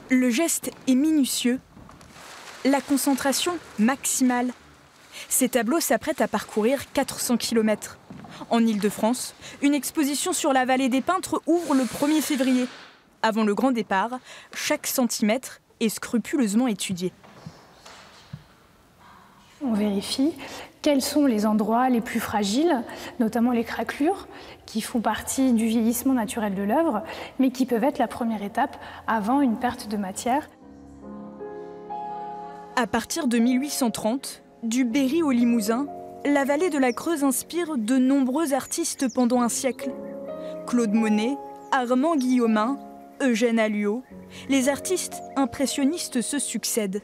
Le geste est minutieux, la concentration maximale. Ces tableaux s'apprêtent à parcourir 400 km. En Île-de-France, une exposition sur la vallée des Peintres ouvre le 1er février. Avant le grand départ, chaque centimètre est scrupuleusement étudié. On vérifie quels sont les endroits les plus fragiles, notamment les craquelures, qui font partie du vieillissement naturel de l'œuvre, mais qui peuvent être la première étape avant une perte de matière. À partir de 1830, du Berry au Limousin, la vallée de la Creuse inspire de nombreux artistes pendant un siècle. Claude Monet, Armand Guillaumin, Eugène Alluot, les artistes impressionnistes se succèdent.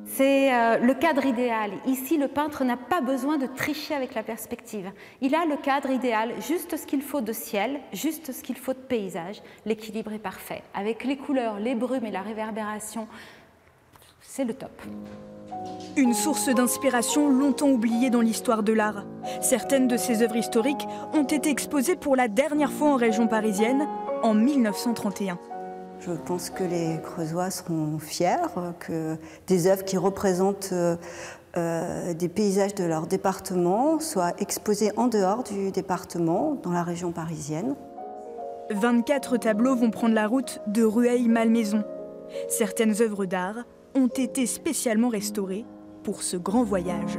C'est le cadre idéal. Ici, le peintre n'a pas besoin de tricher avec la perspective. Il a le cadre idéal, juste ce qu'il faut de ciel, juste ce qu'il faut de paysage. L'équilibre est parfait. Avec les couleurs, les brumes et la réverbération, c'est le top. Une source d'inspiration longtemps oubliée dans l'histoire de l'art. Certaines de ces œuvres historiques ont été exposées pour la dernière fois en région parisienne en 1931. Je pense que les Creusois seront fiers que des œuvres qui représentent des paysages de leur département soient exposées en dehors du département, dans la région parisienne. 24 tableaux vont prendre la route de Rueil-Malmaison. Certaines œuvres d'art ont été spécialement restaurées pour ce grand voyage.